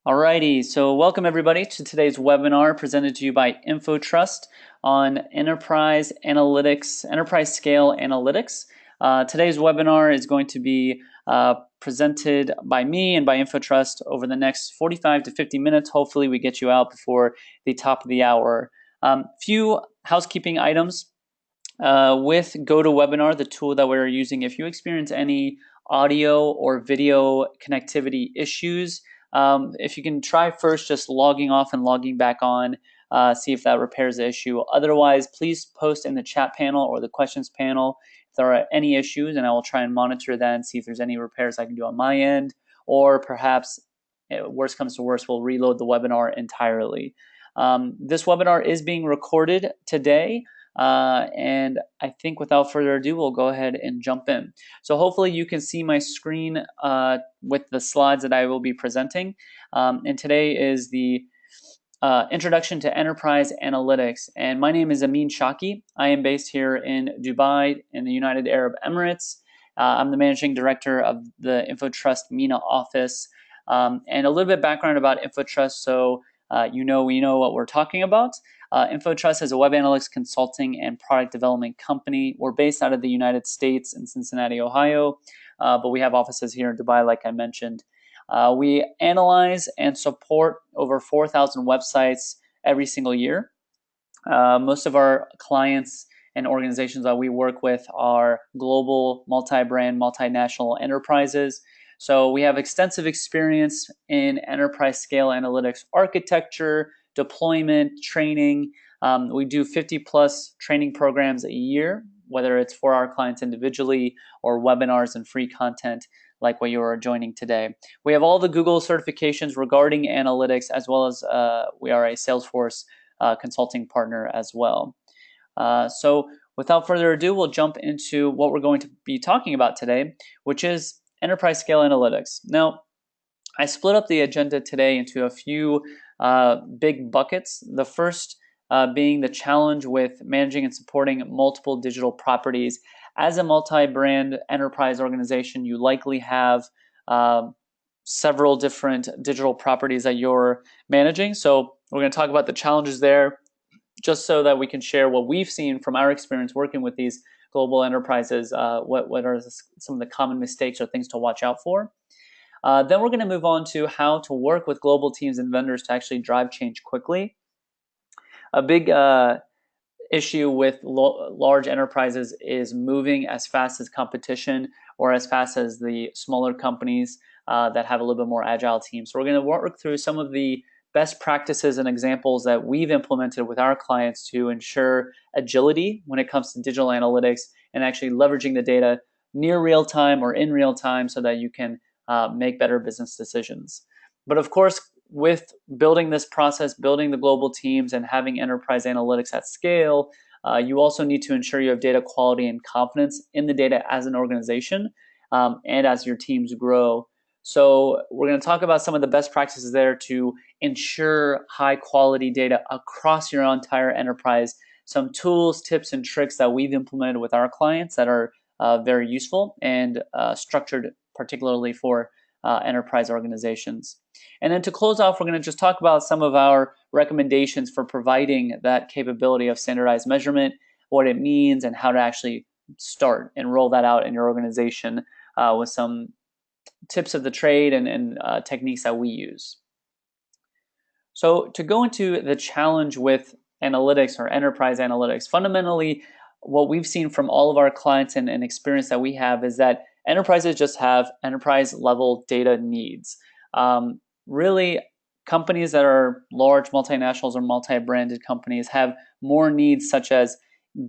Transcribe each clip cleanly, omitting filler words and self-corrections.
Alrighty, so welcome everybody to today's webinar presented to you by InfoTrust on enterprise analytics, enterprise scale analytics. Today's webinar is going to be presented by me and by InfoTrust over the next 45 to 50 minutes. Hopefully we get you out before the top of the hour. Few housekeeping items. With GoToWebinar, the tool that we're using, if you experience any audio or video connectivity issues, if you can try first just logging off and logging back on, see if that repairs the issue. Otherwise, please post in the chat panel or the questions panel if there are any issues, and I will try and monitor that and see if there's any repairs I can do on my end, or perhaps, worst comes to worst, we'll reload the webinar entirely. This webinar is being recorded today. And I think without further ado, we'll go ahead and jump in. So hopefully you can see my screen with the slides that I will be presenting. And today is the Introduction to Enterprise Analytics. And my name is Amin Shaki. I am based here in Dubai in the United Arab Emirates. I'm the Managing Director of the InfoTrust MENA office. And a little bit background about InfoTrust so we know what we're talking about. InfoTrust is a web analytics consulting and product development company. We're based out of the United States in Cincinnati, Ohio, but we have offices here in Dubai, like I mentioned. We analyze and support over 4,000 websites every single year. Most of our clients and organizations that we work with are global, multi-brand, multinational enterprises. So we have extensive experience in enterprise scale analytics architecture, deployment, training. We do 50 plus training programs a year, whether it's for our clients individually or webinars and free content like what you are joining today. We have all the Google certifications regarding analytics, as well as we are a Salesforce consulting partner as well. So without further ado, we'll jump into what we're going to be talking about today, which is enterprise scale analytics. Now, I split up the agenda today into a few big buckets. The first being the challenge with managing and supporting multiple digital properties. As a multi-brand enterprise organization, you likely have several different digital properties that you're managing. So we're going to talk about the challenges there, just so that we can share what we've seen from our experience working with these global enterprises. What are some of the common mistakes or things to watch out for? Then we're going to move on to how to work with global teams and vendors to actually drive change quickly. A big issue with large enterprises is moving as fast as competition or as fast as the smaller companies that have a little bit more agile teams. So we're going to work through some of the best practices and examples that we've implemented with our clients to ensure agility when it comes to digital analytics and actually leveraging the data near real time or in real time so that you can make better business decisions. But of course, with building this process, building the global teams and having enterprise analytics at scale, you also need to ensure you have data quality and confidence in the data as an organization and as your teams grow. So we're going to talk about some of the best practices there to ensure high quality data across your entire enterprise, some tools, tips, and tricks that we've implemented with our clients that are very useful and structured particularly for enterprise organizations. And then to close off, we're going to just talk about some of our recommendations for providing that capability of standardized measurement, what it means, and how to actually start and roll that out in your organization with some tips of the trade and techniques that we use. So to go into the challenge with analytics or enterprise analytics, fundamentally what we've seen from all of our clients and experience that we have is that enterprises just have enterprise level data needs. Really, companies that are large multinationals or multi-branded companies have more needs such as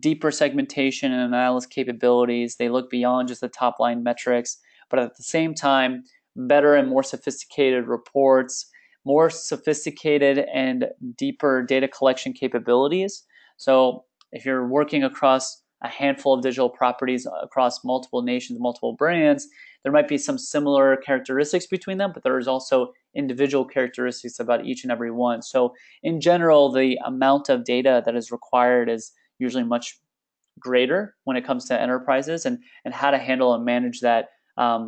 deeper segmentation and analysis capabilities. They look beyond just the top line metrics, but at the same time, better and more sophisticated reports, more sophisticated and deeper data collection capabilities. So if you're working across a handful of digital properties across multiple nations, multiple brands, there might be some similar characteristics between them, but there's also individual characteristics about each and every one. So in general, the amount of data that is required is usually much greater when it comes to enterprises and how to handle and manage that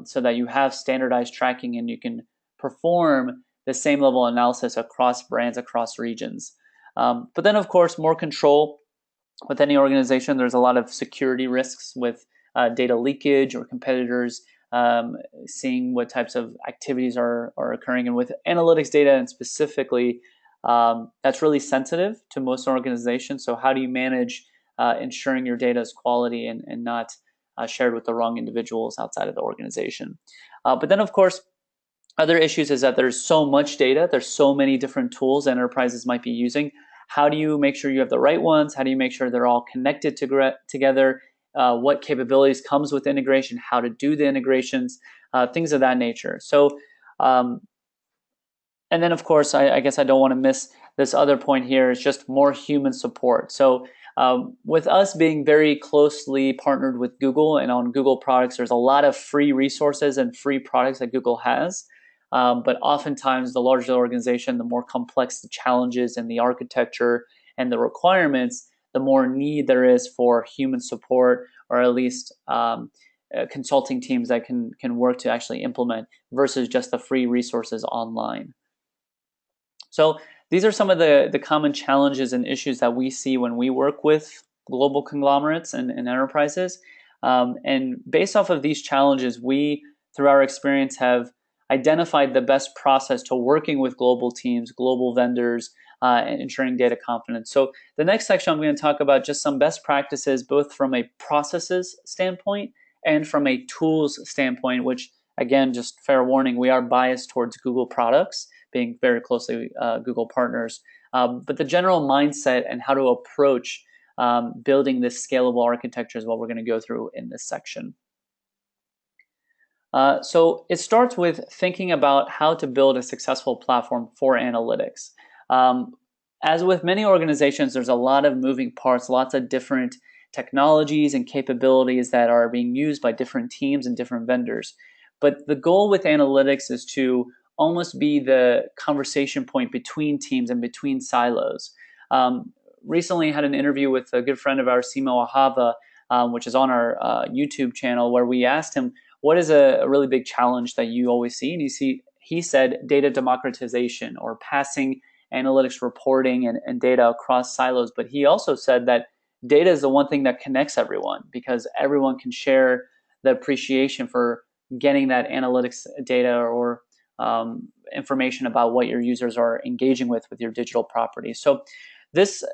so that you have standardized tracking and you can perform the same level of analysis across brands, across regions. But then, of course, more control. With any organization, there's a lot of security risks with data leakage or competitors seeing what types of activities are occurring. And with analytics data, and specifically, that's really sensitive to most organizations. So how do you manage ensuring your data is quality and not shared with the wrong individuals outside of the organization? But then, of course, other issues is that there's so much data, there's so many different tools enterprises might be using. How do you make sure you have the right ones? How do you make sure they're all connected together? What capabilities comes with integration? How to do the integrations? Things of that nature. So, and then of course, I guess I don't want to miss this other point here is just more human support. So with us being very closely partnered with Google and on Google products, there's a lot of free resources and free products that Google has. But oftentimes, the larger the organization, the more complex the challenges and the architecture and the requirements, the more need there is for human support, or at least consulting teams that can work to actually implement versus just the free resources online. So these are some of the common challenges and issues that we see when we work with global conglomerates and enterprises. And based off of these challenges, we, through our experience, have identified the best process to working with global teams, global vendors, and ensuring data confidence. So the next section, I'm going to talk about just some best practices, both from a processes standpoint and from a tools standpoint, which, again, just fair warning, we are biased towards Google products, being very closely Google partners. But the general mindset and how to approach building this scalable architecture is what we're going to go through in this section. So it starts with thinking about how to build a successful platform for analytics. As with many organizations, there's a lot of moving parts, lots of different technologies and capabilities that are being used by different teams and different vendors. But the goal with analytics is to almost be the conversation point between teams and between silos. Recently had an interview with a good friend of ours, Simo Ahava, which is on our YouTube channel, where we asked him, what is a really big challenge that you always see? And he said data democratization, or passing analytics reporting and data across silos. But he also said that data is the one thing that connects everyone, because everyone can share the appreciation for getting that analytics data or information about what your users are engaging with your digital property. So this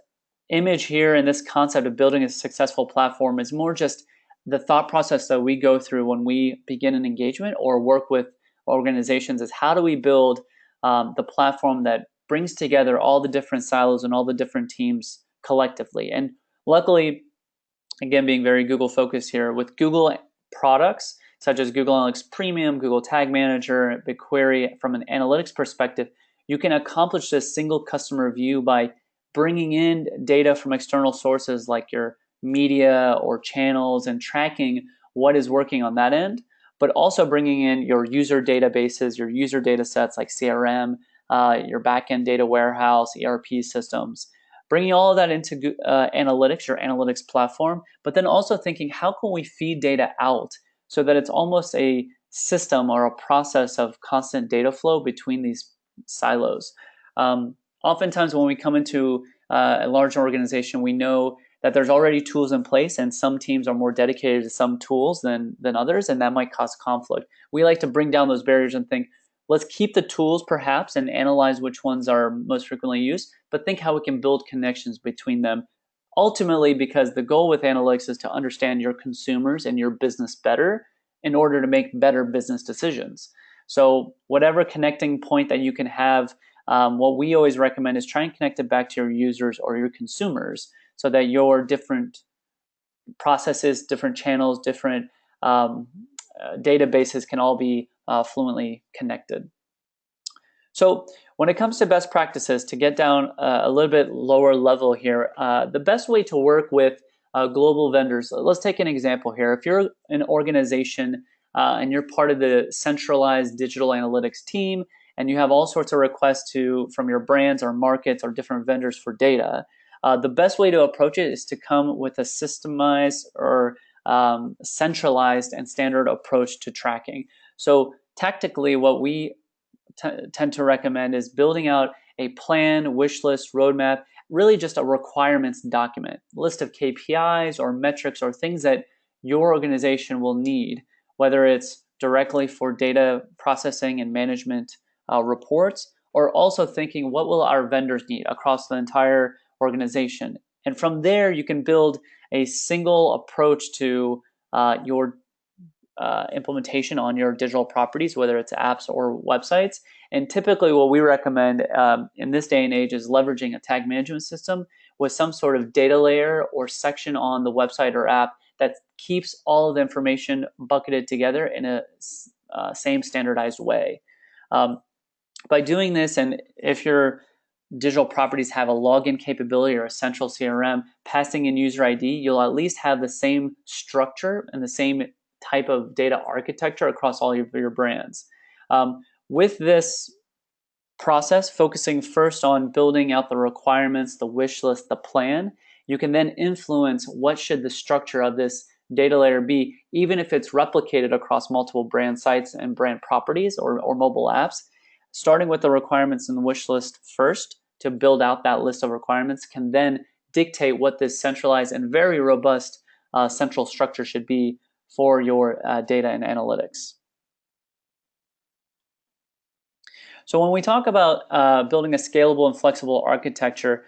image here and this concept of building a successful platform is more just the thought process that we go through when we begin an engagement or work with organizations. Is how do we build the platform that brings together all the different silos and all the different teams collectively. And luckily, again, being very Google focused here, with Google products such as Google Analytics Premium, Google Tag Manager, BigQuery, from an analytics perspective, you can accomplish this single customer view by bringing in data from external sources like your media or channels and tracking what is working on that end, but also bringing in your user databases, your user data sets like CRM, your backend data warehouse, ERP systems, bringing all of that into analytics, your analytics platform, but then also thinking, how can we feed data out so that it's almost a system or a process of constant data flow between these silos. Oftentimes when we come into a large organization, we know that there's already tools in place, and some teams are more dedicated to some tools than others, and that might cause conflict. We like to bring down those barriers and think, let's keep the tools perhaps and analyze which ones are most frequently used, but think how we can build connections between them. Ultimately, because the goal with analytics is to understand your consumers and your business better in order to make better business decisions. So whatever connecting point that you can have, what we always recommend is try and connect it back to your users or your consumers so that your different processes, different channels, different databases can all be fluently connected. So when it comes to best practices, to get down a little bit lower level here, the best way to work with global vendors, let's take an example here. If you're an organization and you're part of the centralized digital analytics team, and you have all sorts of requests from your brands or markets or different vendors for data, the best way to approach it is to come with a systemized or centralized and standard approach to tracking. So tactically, what we tend to recommend is building out a plan, wish list, roadmap, really just a requirements document, list of KPIs or metrics or things that your organization will need, whether it's directly for data processing and management reports, or also thinking what will our vendors need across the entire organization. And from there, you can build a single approach to your implementation on your digital properties, whether it's apps or websites. And typically what we recommend in this day and age is leveraging a tag management system with some sort of data layer or section on the website or app that keeps all of the information bucketed together in a same standardized way. By doing this, and if your digital properties have a login capability or a central CRM, passing in user ID, you'll at least have the same structure and the same type of data architecture across all your brands. With this process, focusing first on building out the requirements, the wish list, the plan, you can then influence what should the structure of this data layer be, even if it's replicated across multiple brand sites and brand properties or mobile apps. Starting with the requirements in the wish list first to build out that list of requirements can then dictate what this centralized and very robust central structure should be for your data and analytics. So when we talk about building a scalable and flexible architecture,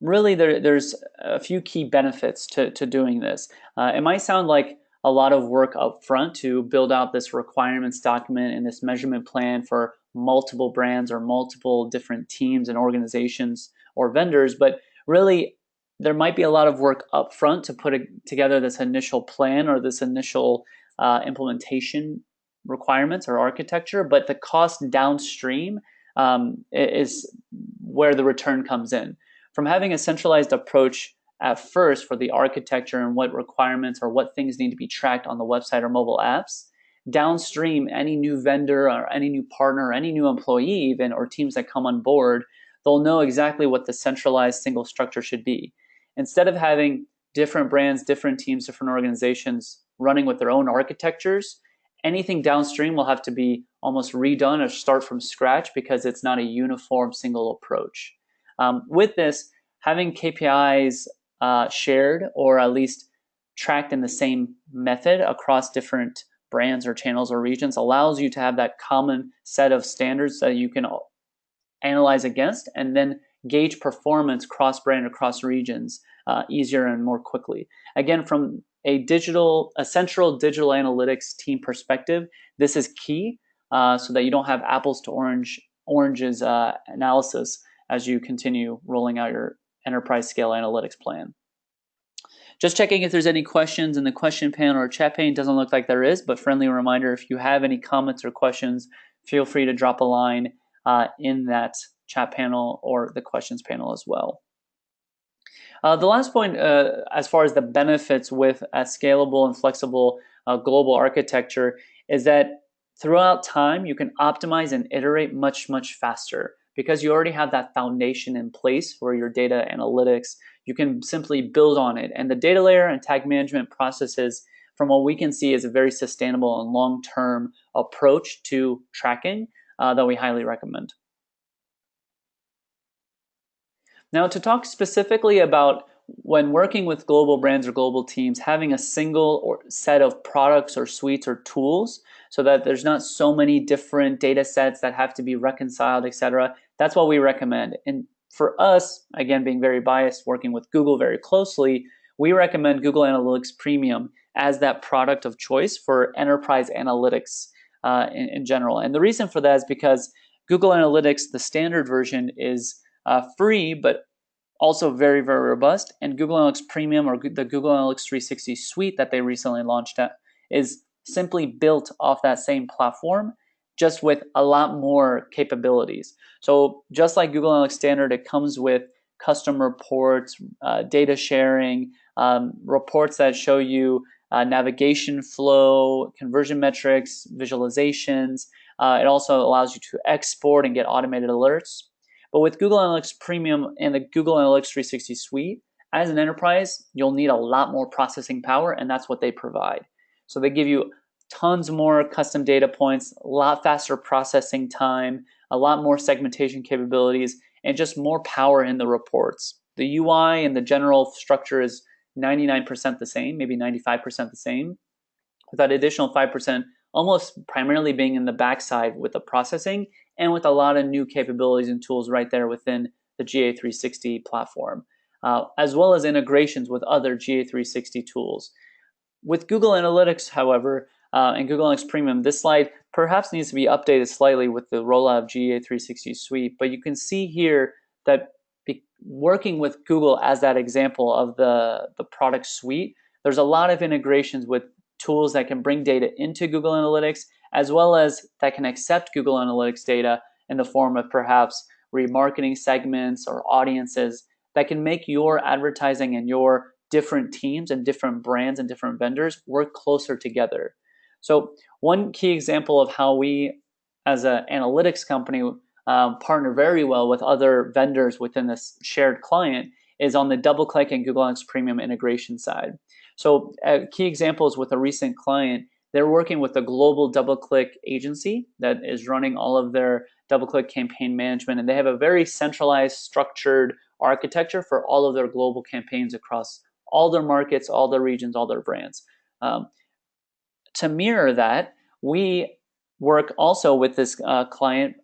really there's a few key benefits to doing this. It might sound like a lot of work up front to build out this requirements document and this measurement plan for multiple brands or multiple different teams and organizations or vendors, but really there might be a lot of work up front to put together this initial plan or this initial implementation requirements or architecture, but the cost downstream is where the return comes in. From having a centralized approach at first for the architecture and what requirements or what things need to be tracked on the website or mobile apps, downstream, any new vendor or any new partner or any new employee even or teams that come on board, they'll know exactly what the centralized single structure should be. Instead of having different brands, different teams, different organizations running with their own architectures, anything downstream will have to be almost redone or start from scratch because it's not a uniform single approach. With this, having KPIs shared or at least tracked in the same method across different brands or channels or regions allows you to have that common set of standards that you can analyze against and then gauge performance cross-brand or cross-regions easier and more quickly. Again, from a central digital analytics team perspective, this is key so that you don't have apples to oranges analysis as you continue rolling out your enterprise scale analytics plan. Just checking if there's any questions in the question panel or chat pane. Doesn't look like there is, but friendly reminder, if you have any comments or questions, feel free to drop a line in that chat panel or the questions panel as well. The last point, as far as the benefits with a scalable and flexible global architecture, is that throughout time, you can optimize and iterate much, much faster. Because you already have that foundation in place for your data analytics, you can simply build on it. And the data layer and tag management processes, from what we can see, is a very sustainable and long-term approach to tracking that we highly recommend. Now, to talk specifically about when working with global brands or global teams, having a single or set of products or suites or tools so that there's not so many different data sets that have to be reconciled, etc. That's what we recommend. And for us, again, being very biased, working with Google very closely, we recommend Google Analytics Premium as that product of choice for enterprise analytics in general. And the reason for that is because Google Analytics, the standard version, is free, but also very, very robust. And Google Analytics Premium or the Google Analytics 360 suite that they recently launched is simply built off that same platform, just with a lot more capabilities. So just like Google Analytics Standard, it comes with custom reports, data sharing, reports that show you navigation flow, conversion metrics, visualizations. It also allows you to export and get automated alerts. But with Google Analytics Premium and the Google Analytics 360 suite, as an enterprise, you'll need a lot more processing power, and that's what they provide. So they give you tons more custom data points, a lot faster processing time, a lot more segmentation capabilities, and just more power in the reports. The UI and the general structure is 99% the same, maybe 95% the same, with that additional 5% almost primarily being in the backside with the processing and with a lot of new capabilities and tools right there within the GA360 platform, as well as integrations with other GA360 tools. With Google Analytics, however, and Google Analytics Premium, this slide perhaps needs to be updated slightly with the rollout of GA360 Suite, but you can see here that working with Google as that example of the product suite, there's a lot of integrations with tools that can bring data into Google Analytics, as well as that can accept Google Analytics data in the form of perhaps remarketing segments or audiences that can make your advertising and your different teams and different brands and different vendors work closer together. So one key example of how we, as an analytics company, partner very well with other vendors within this shared client is on the DoubleClick and Google Analytics Premium integration side. So key examples with a recent client, they're working with a global DoubleClick agency that is running all of their DoubleClick campaign management, and they have a very centralized, structured architecture for all of their global campaigns across all their markets, all their regions, all their brands. To mirror that, we work also with this client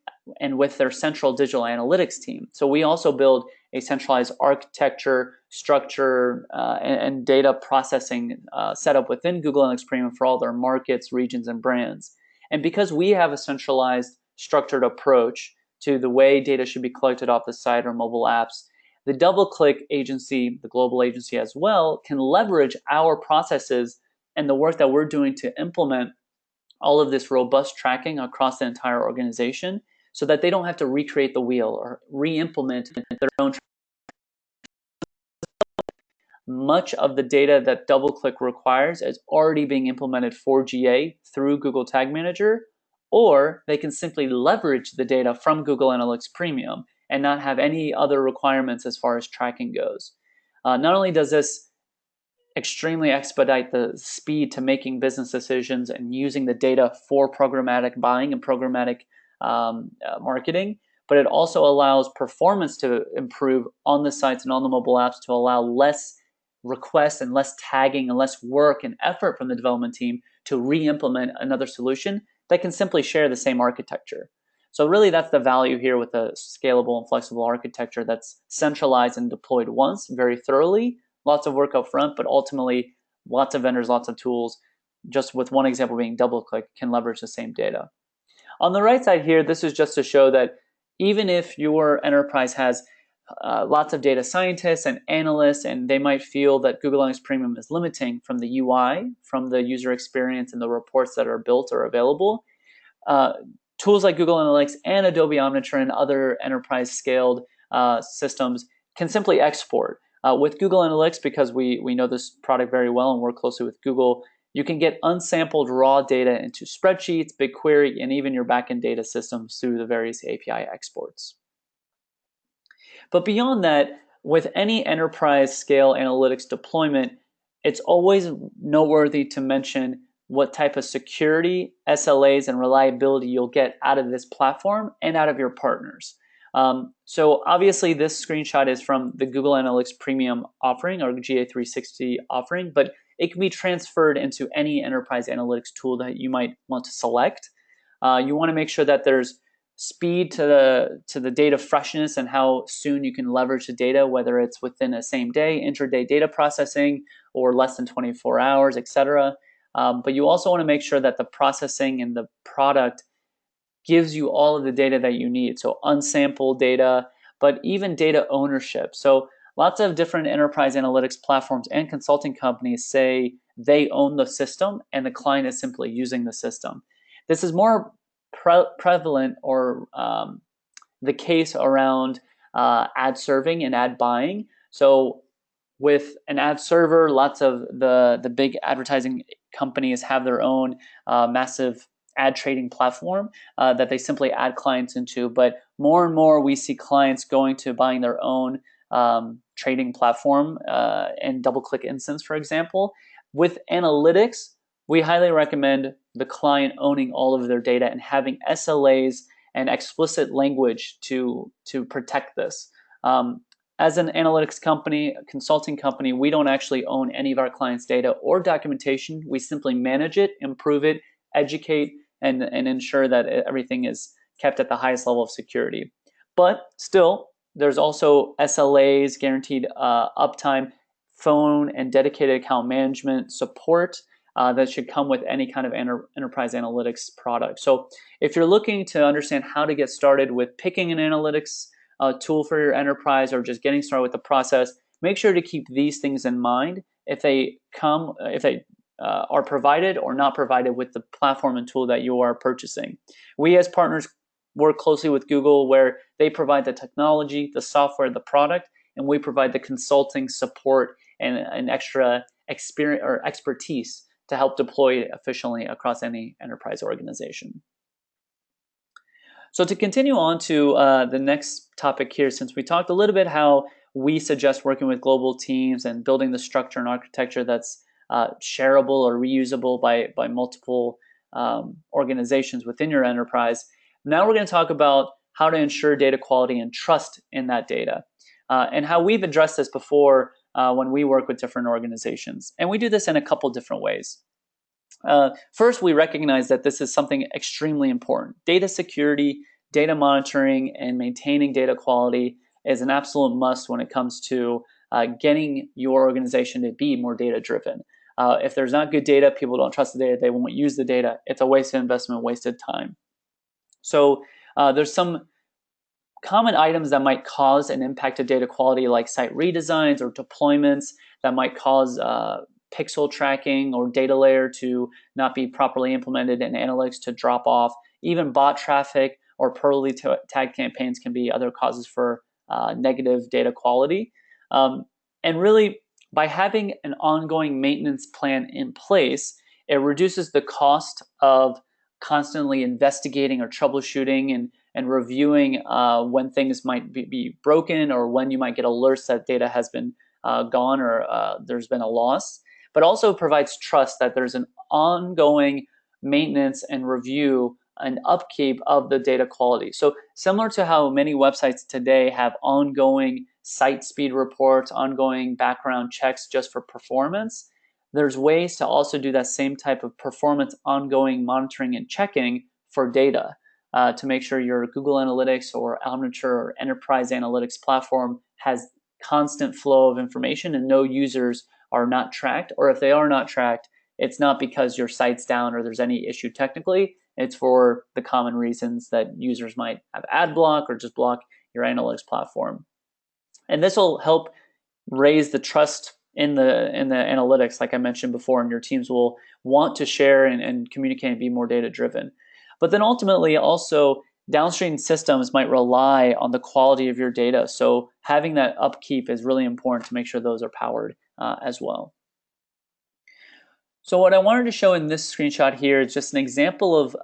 and with their central digital analytics team. So we also build a centralized architecture, structure, and data processing setup within Google Analytics Premium for all their markets, regions, and brands. And because we have a centralized, structured approach to the way data should be collected off the site or mobile apps, the DoubleClick agency, the global agency as well, can leverage our processes and the work that we're doing to implement all of this robust tracking across the entire organization so that they don't have to recreate the wheel or re-implement their own. Much of the data that DoubleClick requires is already being implemented for GA through Google Tag Manager, or they can simply leverage the data from Google Analytics Premium and not have any other requirements as far as tracking goes. Not only does this extremely expedite the speed to making business decisions and using the data for programmatic buying and programmatic marketing, but it also allows performance to improve on the sites and on the mobile apps to allow less requests and less tagging and less work and effort from the development team to re-implement another solution that can simply share the same architecture. So really that's the value here with a scalable and flexible architecture that's centralized and deployed once very thoroughly. Lots of work up front, but ultimately lots of vendors, lots of tools, just with one example being DoubleClick, can leverage the same data. On the right side here, this is just to show that even if your enterprise has lots of data scientists and analysts, and they might feel that Google Analytics Premium is limiting from the UI, from the user experience and the reports that are built or available, tools like Google Analytics and Adobe Omniture and other enterprise scaled systems can simply export. With Google Analytics, because we know this product very well and work closely with Google, you can get unsampled raw data into spreadsheets, BigQuery, and even your backend data systems through the various API exports. But beyond that, with any enterprise scale analytics deployment, it's always noteworthy to mention what type of security, SLAs, and reliability you'll get out of this platform and out of your partners. So obviously this screenshot is from the Google Analytics Premium offering or GA360 offering, but it can be transferred into any enterprise analytics tool that you might want to select. You want to make sure that there's speed to the data freshness and how soon you can leverage the data, whether it's within a same day, intraday data processing, or less than 24 hours, etc. But you also want to make sure that the processing and the product gives you all of the data that you need. So unsampled data, but even data ownership. So lots of different enterprise analytics platforms and consulting companies say they own the system and the client is simply using the system. This is more prevalent or the case around ad serving and ad buying. So with an ad server, lots of the big advertising companies have their own massive ad trading platform that they simply add clients into. But more and more we see clients going to buying their own trading platform and DoubleClick instance, for example. With analytics, we highly recommend the client owning all of their data and having SLAs and explicit language to protect this. As an analytics company, a consulting company, we don't actually own any of our clients' data or documentation. We simply manage it, improve it, educate, and ensure that everything is kept at the highest level of security. But still, there's also SLAs, guaranteed uptime, phone and dedicated account management support that should come with any kind of enterprise analytics product. So if you're looking to understand how to get started with picking an analytics tool for your enterprise or just getting started with the process, make sure to keep these things in mind if they are provided or not provided with the platform and tool that you are purchasing. We as partners work closely with Google where they provide the technology, the software, the product, and we provide the consulting support and extra experience or expertise to help deploy it efficiently across any enterprise organization. So to continue on to the next topic here, since we talked a little bit how we suggest working with global teams and building the structure and architecture that's shareable or reusable by multiple organizations within your enterprise, now we're going to talk about how to ensure data quality and trust in that data, and how we've addressed this before when we work with different organizations. And we do this in a couple different ways. First, we recognize that this is something extremely important. Data security, data monitoring, and maintaining data quality is an absolute must when it comes to getting your organization to be more data-driven. If there's not good data, people don't trust the data, they won't use the data. It's a wasted investment, wasted time. So there's some common items that might cause an impact to data quality, like site redesigns or deployments that might cause pixel tracking or data layer to not be properly implemented and analytics to drop off. Even bot traffic or poorly tagged campaigns can be other causes for negative data quality. And really, by having an ongoing maintenance plan in place, it reduces the cost of constantly investigating or troubleshooting and reviewing when things might be broken or when you might get alerts that data has been gone or there's been a loss, but also provides trust that there's an ongoing maintenance and review and upkeep of the data quality. So similar to how many websites today have ongoing site speed reports, ongoing background checks just for performance, there's ways to also do that same type of performance ongoing monitoring and checking for data to make sure your Google Analytics or Omniture or Enterprise Analytics platform has constant flow of information and no users are not tracked. Or if they are not tracked, it's not because your site's down or there's any issue technically. It's for the common reasons that users might have ad block or just block your analytics platform. And this will help raise the trust in the analytics, like I mentioned before, and your teams will want to share and communicate and be more data driven. But then ultimately also downstream systems might rely on the quality of your data. So having that upkeep is really important to make sure those are powered as well. So what I wanted to show in this screenshot here is just an example of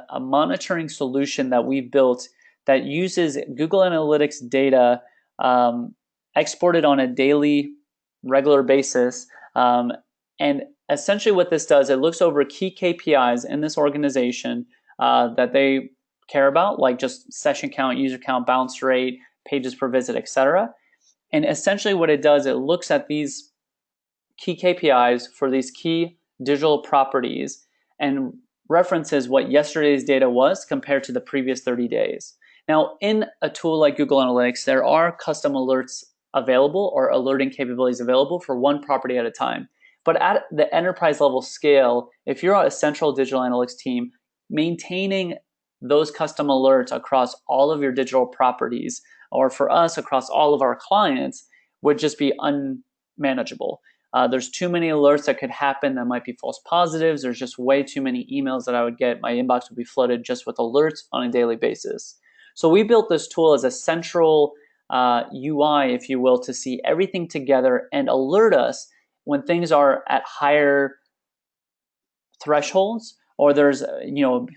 a monitoring solution that we've built that uses Google Analytics data exported on a daily, regular basis. And essentially what this does, it looks over key KPIs in this organization that they care about, like just session count, user count, bounce rate, pages per visit, etc. And essentially what it does, it looks at these key KPIs for these key digital properties and references what yesterday's data was compared to the previous 30 days. Now, in a tool like Google Analytics, there are custom alerts available or alerting capabilities available for one property at a time. But at the enterprise level scale, if you're a central digital analytics team, maintaining those custom alerts across all of your digital properties, or for us across all of our clients, would just be unmanageable. There's too many alerts that could happen that might be false positives. There's just way too many emails that I would get. My inbox would be flooded just with alerts on a daily basis. So we built this tool as a central UI, if you will, to see everything together and alert us when things are at higher thresholds or there's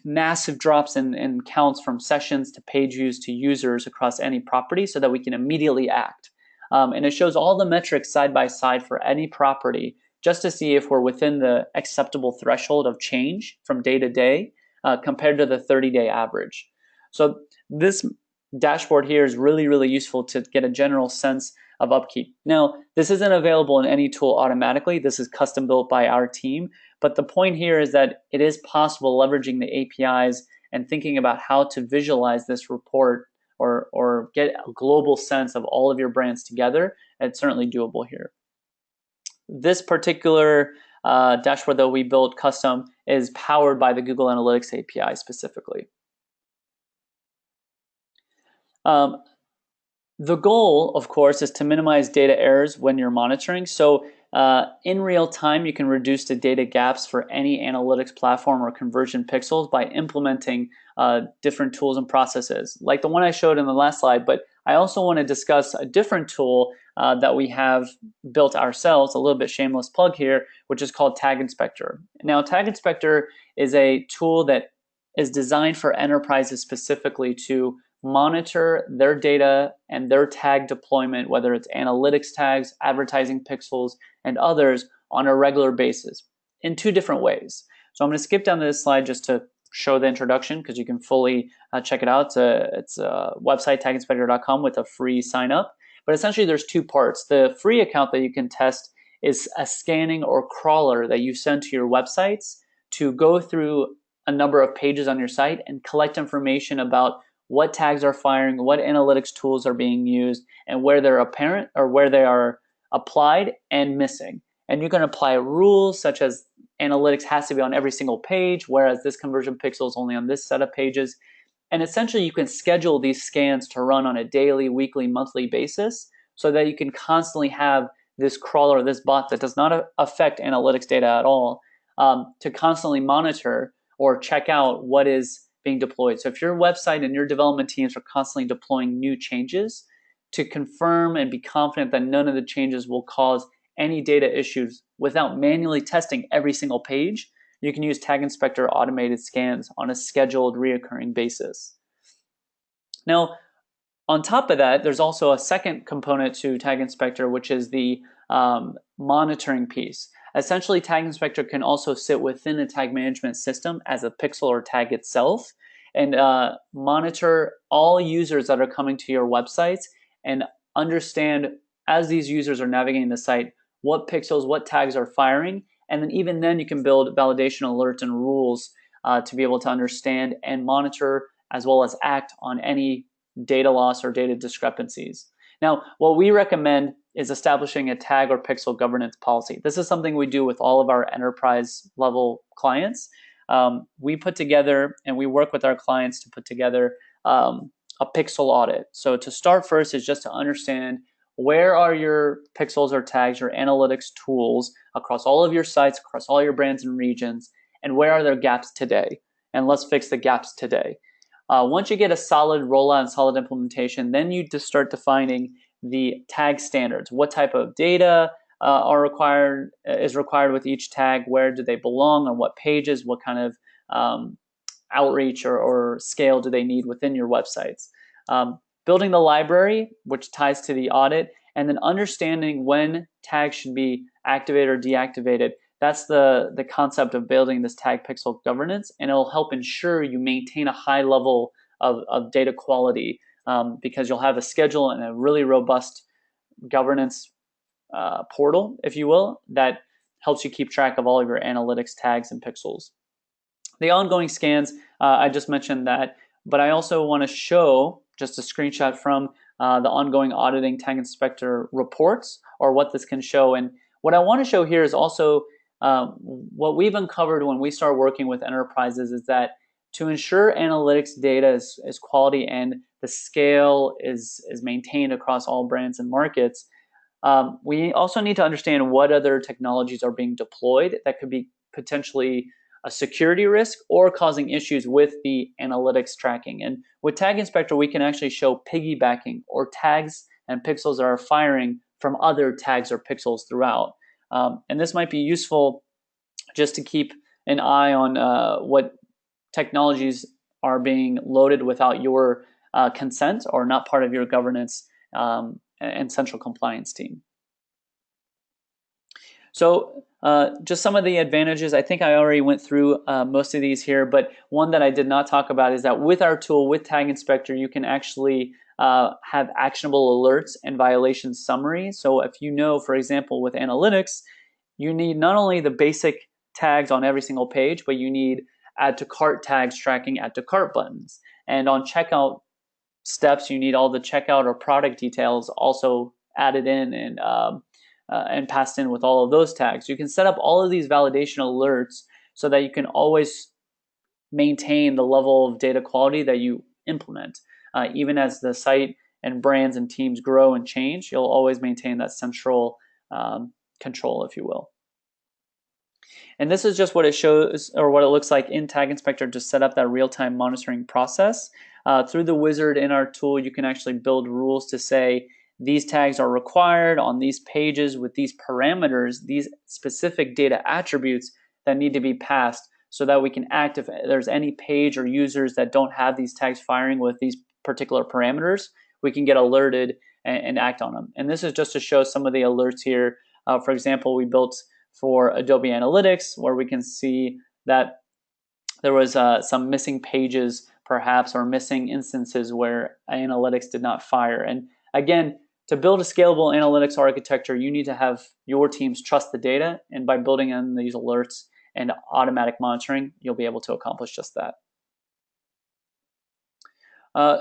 massive drops in counts from sessions to page views to users across any property so that we can immediately act. And it shows all the metrics side by side for any property just to see if we're within the acceptable threshold of change from day to day compared to the 30-day average. So this dashboard here is really, really useful to get a general sense of upkeep. Now, this isn't available in any tool automatically. This is custom built by our team. But the point here is that it is possible leveraging the APIs and thinking about how to visualize this report or get a global sense of all of your brands together. It's certainly doable here. This particular dashboard that we built custom is powered by the Google Analytics API specifically. The goal, of course, is to minimize data errors when you're monitoring. So in real time, you can reduce the data gaps for any analytics platform or conversion pixels by implementing different tools and processes, like the one I showed in the last slide. But I also want to discuss a different tool that we have built ourselves, a little bit shameless plug here, which is called Tag Inspector. Now, Tag Inspector is a tool that is designed for enterprises specifically to monitor their data and their tag deployment, whether it's analytics tags, advertising pixels, and others on a regular basis in two different ways. So I'm going to skip down to this slide just to show the introduction because you can fully check it out. It's a website, taginspector.com, with a free sign up. But essentially there's two parts. The free account that you can test is a scanning or crawler that you send to your websites to go through a number of pages on your site and collect information about what tags are firing, what analytics tools are being used, and where they're apparent or where they are applied and missing. And you can apply rules such as analytics has to be on every single page, whereas this conversion pixel is only on this set of pages. And essentially you can schedule these scans to run on a daily, weekly, monthly basis so that you can constantly have this crawler, this bot that does not affect analytics data at all, to constantly monitor or check out what is being deployed. So if your website and your development teams are constantly deploying new changes, to confirm and be confident that none of the changes will cause any data issues without manually testing every single page, you can use Tag Inspector automated scans on a scheduled, reoccurring basis. Now, on top of that, there's also a second component to Tag Inspector, which is the monitoring piece. Essentially, Tag Inspector can also sit within the tag management system as a pixel or tag itself and monitor all users that are coming to your websites and understand, as these users are navigating the site, what pixels, what tags are firing. And then even then you can build validation alerts and rules to be able to understand and monitor as well as act on any data loss or data discrepancies. Now, what we recommend is establishing a tag or pixel governance policy. This is something we do with all of our enterprise level clients. We put together and we work with our clients to put together a pixel audit. So to start first is just to understand where are your pixels or tags, your analytics tools across all of your sites, across all your brands and regions, and where are there gaps today? And let's fix the gaps today. Once you get a solid rollout and solid implementation, then you just start defining the tag standards. What type of data is required with each tag? Where do they belong? On what pages? What kind of outreach or scale do they need within your websites? Building the library, which ties to the audit, and then understanding when tags should be activated or deactivated. That's the concept of building this tag pixel governance, and it'll help ensure you maintain a high level of data quality because you'll have a schedule and a really robust governance portal, if you will, that helps you keep track of all of your analytics tags and pixels. The ongoing scans, I just mentioned that, but I also want to show just a screenshot from the ongoing auditing Tag Inspector reports, or what this can show. And what I want to show here is also what we've uncovered when we start working with enterprises is that to ensure analytics data is quality and the scale is maintained across all brands and markets, we also need to understand what other technologies are being deployed that could be potentially a security risk or causing issues with the analytics tracking. And with Tag Inspector, we can actually show piggybacking or tags and pixels that are firing from other tags or pixels throughout. And this might be useful just to keep an eye on what technologies are being loaded without your consent or not part of your governance and central compliance team. So Just some of the advantages, I think I already went through most of these here, but one that I did not talk about is that with our tool, with Tag Inspector, you can actually have actionable alerts and violation summaries. So if you know, for example, with analytics, you need not only the basic tags on every single page, but you need add to cart tags tracking add to cart buttons. And on checkout steps, you need all the checkout or product details also added in and passed in with all of those tags. You can set up all of these validation alerts so that you can always maintain the level of data quality that you implement. Even as the site and brands and teams grow and change, you'll always maintain that central control, if you will. And this is just what it shows, or what it looks like in Tag Inspector to set up that real-time monitoring process. Through the wizard in our tool, you can actually build rules to say these tags are required on these pages with these parameters, these specific data attributes that need to be passed, so that we can act if there's any page or users that don't have these tags firing with these particular parameters. We can get alerted and act on them. And this is just to show some of the alerts here. For example, we built for Adobe Analytics, where we can see that there was some missing pages perhaps, or missing instances where analytics did not fire. And again, to build a scalable analytics architecture, you need to have your teams trust the data, and by building in these alerts and automatic monitoring, you'll be able to accomplish just that.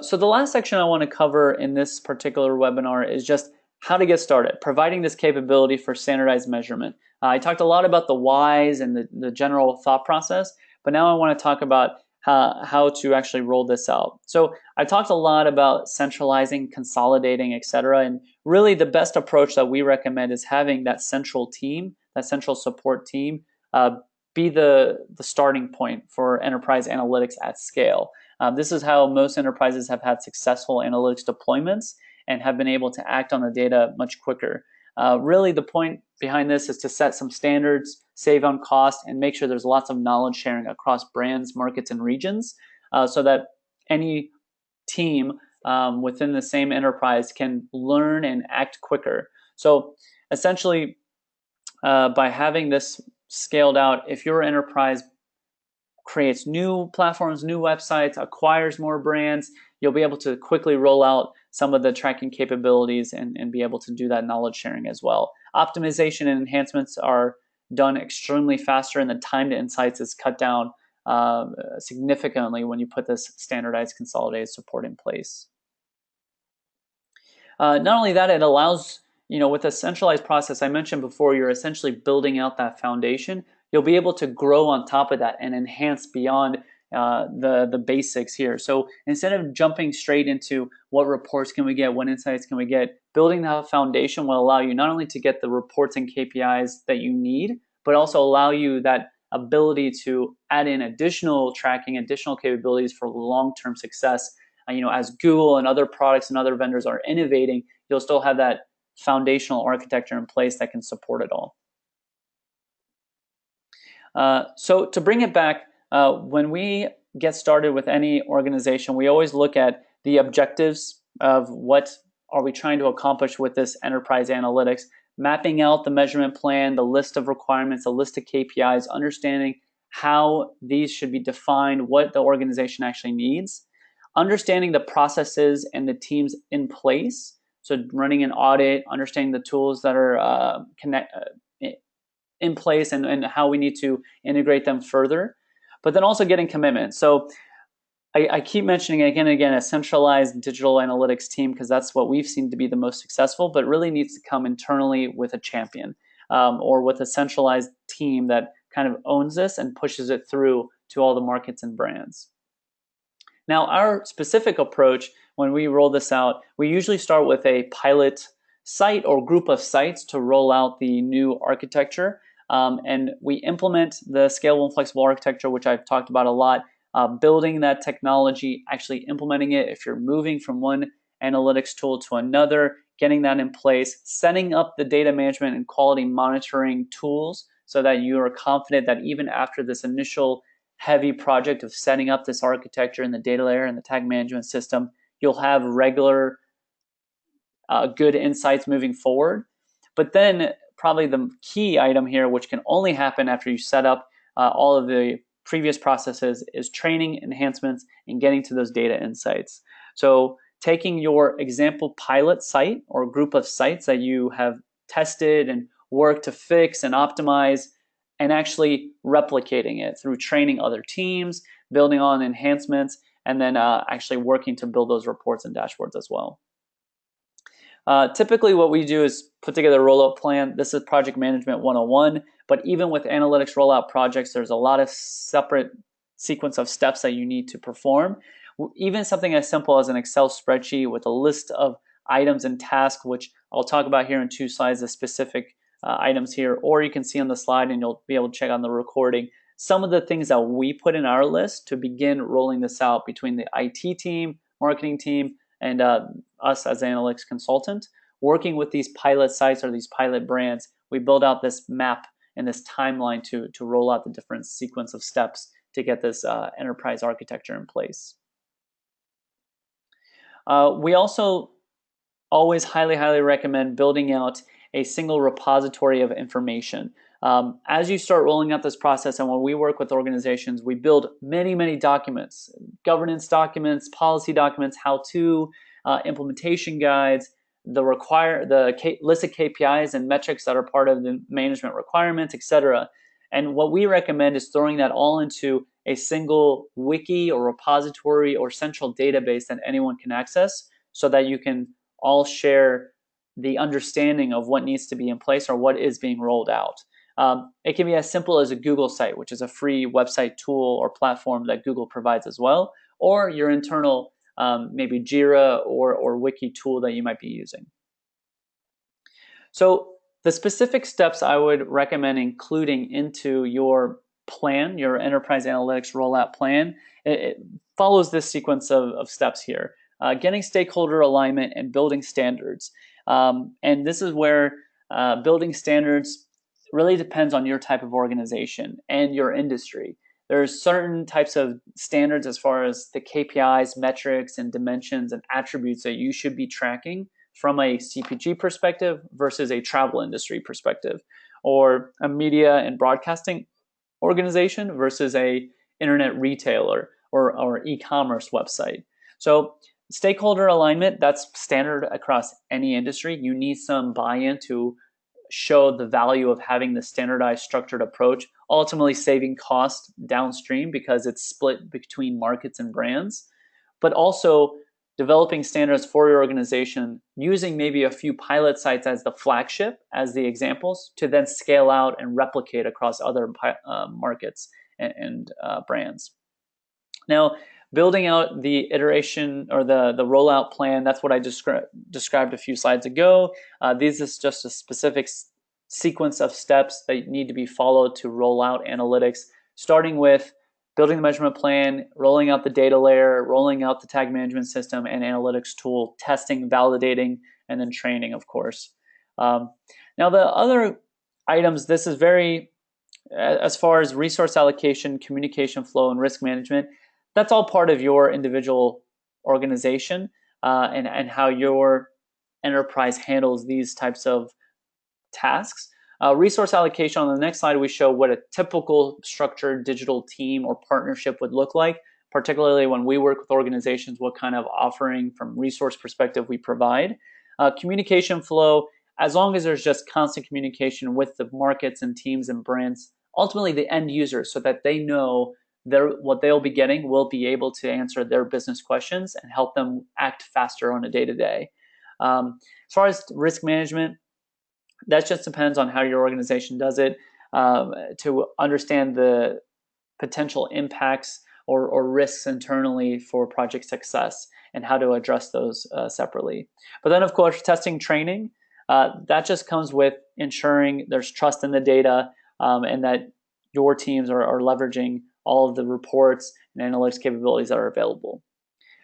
So the last section I want to cover in this particular webinar is just how to get started, providing this capability for standardized measurement. I talked a lot about the whys and the general thought process, but now I want to talk about how to actually roll this out. So I talked a lot about centralizing, consolidating, etc. And really the best approach that we recommend is having that central team, that central support team, be the starting point for enterprise analytics at scale. This is how most enterprises have had successful analytics deployments and have been able to act on the data much quicker. Really, the point behind this is to set some standards, save on cost, and make sure there's lots of knowledge sharing across brands, markets, and regions, so that any team within the same enterprise can learn and act quicker. So essentially, by having this scaled out, if your enterprise creates new platforms, new websites, acquires more brands, you'll be able to quickly roll out some of the tracking capabilities and be able to do that knowledge sharing as well. Optimization and enhancements are done extremely faster, and the time to insights is cut down significantly when you put this standardized consolidated support in place. Not only that, it allows, with a centralized process, I mentioned before, you're essentially building out that foundation. You'll be able to grow on top of that and enhance beyond the basics here. So instead of jumping straight into what reports can we get, what insights can we get, building that foundation will allow you not only to get the reports and KPIs that you need, but also allow you that ability to add in additional tracking, additional capabilities for long-term success. As Google and other products and other vendors are innovating, you'll still have that foundational architecture in place that can support it all. So to bring it back, when we get started with any organization, we always look at the objectives of what are we trying to accomplish with this enterprise analytics, mapping out the measurement plan, the list of requirements, the list of KPIs, understanding how these should be defined, what the organization actually needs, understanding the processes and the teams in place. So running an audit, understanding the tools that are in place and how we need to integrate them further, but then also getting commitment. So I keep mentioning again and again a centralized digital analytics team, because that's what we've seen to be the most successful, but really needs to come internally with a champion or with a centralized team that kind of owns this and pushes it through to all the markets and brands. Now, our specific approach when we roll this out, we usually start with a pilot site or group of sites to roll out the new architecture. And we implement the scalable and flexible architecture, which I've talked about a lot, building that technology, actually implementing it. If you're moving from one analytics tool to another, getting that in place, setting up the data management and quality monitoring tools so that you are confident that even after this initial heavy project of setting up this architecture and the data layer and the tag management system, you'll have regular good insights moving forward. But then probably the key item here, which can only happen after you set up all of the previous processes, is training, enhancements, and getting to those data insights. So taking your example pilot site or group of sites that you have tested and worked to fix and optimize, and actually replicating it through training other teams, building on enhancements, and then actually working to build those reports and dashboards as well. Typically what we do is put together a rollout plan. This is project management 101, but even with analytics rollout projects, there's a lot of separate sequence of steps that you need to perform. Even something as simple as an Excel spreadsheet with a list of items and tasks, which I'll talk about here in 2 slides, the specific items here, or you can see on the slide and you'll be able to check on the recording some of the things that we put in our list to begin rolling this out between the IT team, marketing team, and us as analytics consultant. Working with these pilot sites or these pilot brands, we build out this map and this timeline to roll out the different sequence of steps to get this enterprise architecture in place. We also always highly recommend building out a single repository of information. As you start rolling out this process, and when we work with organizations, we build many documents, governance documents, policy documents, how-to, implementation guides, the list of KPIs and metrics that are part of the management requirements, etc. And what we recommend is throwing that all into a single wiki or repository or central database that anyone can access, so that you can all share the understanding of what needs to be in place or what is being rolled out. It can be as simple as a Google site, which is a free website tool or platform that Google provides as well, or your internal maybe Jira or Wiki tool that you might be using. So the specific steps I would recommend including into your plan, your enterprise analytics rollout plan, it follows this sequence of steps here. Getting stakeholder alignment and building standards. And this is where building standards really depends on your type of organization and your industry. There's certain types of standards as far as the KPIs, metrics, and dimensions and attributes that you should be tracking from a CPG perspective versus a travel industry perspective, or a media and broadcasting organization versus a internet retailer or e-commerce website. So stakeholder alignment, that's standard across any industry. You need some buy-in to show the value of having the standardized structured approach, ultimately saving cost downstream because it's split between markets and brands, but also developing standards for your organization using maybe a few pilot sites as the flagship, as the examples, to then scale out and replicate across other markets and brands. Now, building out the iteration or the rollout plan, that's what I described a few slides ago. This is just a specific sequence of steps that need to be followed to roll out analytics, starting with building the measurement plan, rolling out the data layer, rolling out the tag management system and analytics tool, testing, validating, and then training, of course. Now, the other items, this is very, as far as resource allocation, communication flow, and risk management, that's all part of your individual organization and how your enterprise handles these types of tasks. Resource allocation, on the next slide, we show what a typical structured digital team or partnership would look like, particularly when we work with organizations, what kind of offering from resource perspective we provide. Communication flow, as long as there's just constant communication with the markets and teams and brands, ultimately the end users, so that they know what they'll be getting will be able to answer their business questions and help them act faster on a day-to-day. As far as risk management, that just depends on how your organization does it, to understand the potential impacts or risks internally for project success and how to address those separately. But then, of course, testing, training, that just comes with ensuring there's trust in the data and that your teams are leveraging all of the reports and analytics capabilities that are available.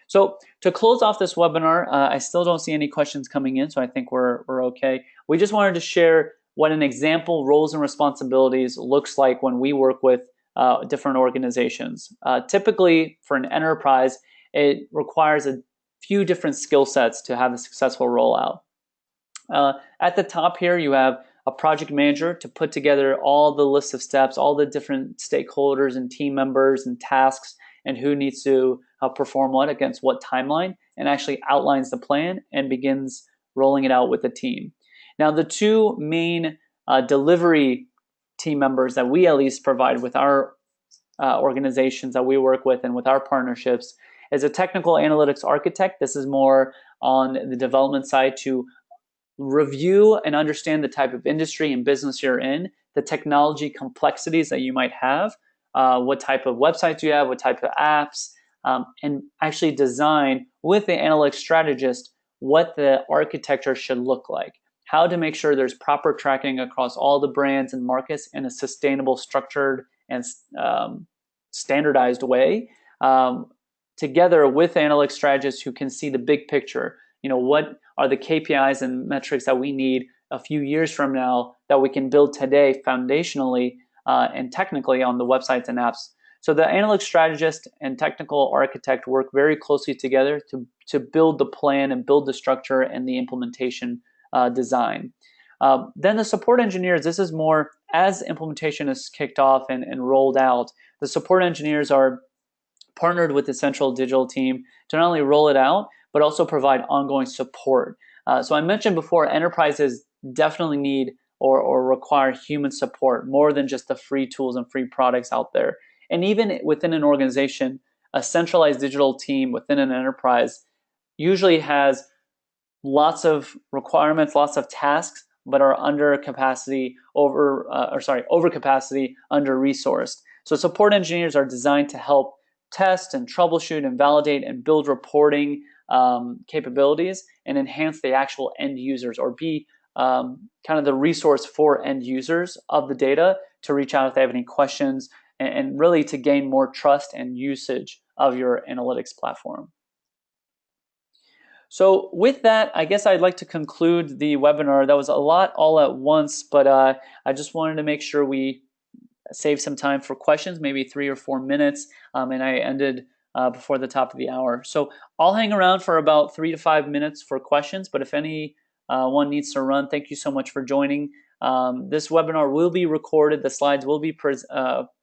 So to close off this webinar, I still don't see any questions coming in, so I think we're okay. We just wanted to share what an example roles and responsibilities looks like when we work with different organizations. Typically, for an enterprise, it requires a few different skill sets to have a successful rollout. At the top here, you have a project manager to put together all the lists of steps, all the different stakeholders and team members and tasks, and who needs to perform what against what timeline, and actually outlines the plan and begins rolling it out with the team. Now, the two main delivery team members that we at least provide with our organizations that we work with and with our partnerships is a technical analytics architect. This is more on the development side to review and understand the type of industry and business you're in, the technology complexities that you might have, what type of websites you have, what type of apps, and actually design with the analytics strategist what the architecture should look like, how to make sure there's proper tracking across all the brands and markets in a sustainable, structured, and standardized way, together with analytics strategists who can see the big picture. What are the KPIs and metrics that we need a few years from now that we can build today foundationally and technically on the websites and apps. So the analytics strategist and technical architect work very closely together to build the plan and build the structure and the implementation design. Then the support engineers, this is more as implementation is kicked off and rolled out. The support engineers are partnered with the central digital team to not only roll it out, but also provide ongoing support. So I mentioned before, enterprises definitely need or require human support more than just the free tools and free products out there. And even within an organization, a centralized digital team within an enterprise usually has lots of requirements, lots of tasks, but are under capacity, over capacity, under resourced. So support engineers are designed to help test and troubleshoot and validate and build reporting capabilities and enhance the actual end users, or be kind of the resource for end users of the data to reach out if they have any questions, and really to gain more trust and usage of your analytics platform. So with that, I guess I'd like to conclude the webinar. That was a lot all at once, but I just wanted to make sure we save some time for questions, maybe 3 or 4 minutes, and I ended before the top of the hour. So I'll hang around for about 3 to 5 minutes for questions, but if anyone needs to run, thank you so much for joining. This webinar will be recorded. The slides will be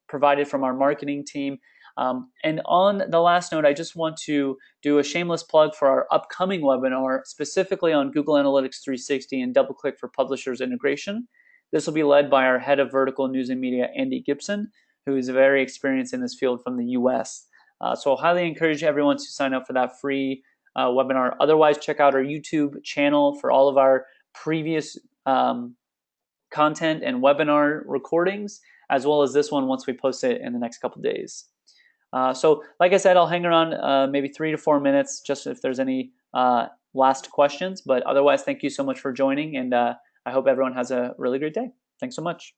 provided from our marketing team. And on the last note, I just want to do a shameless plug for our upcoming webinar, specifically on Google Analytics 360 and DoubleClick for Publishers integration. This will be led by our head of vertical news and media, Andy Gibson, who is very experienced in this field from the US. So I highly encourage everyone to sign up for that free webinar. Otherwise, check out our YouTube channel for all of our previous content and webinar recordings, as well as this one once we post it in the next couple days. So like I said, I'll hang around maybe 3 to 4 minutes just if there's any last questions. But otherwise, thank you so much for joining, and I hope everyone has a really great day. Thanks so much.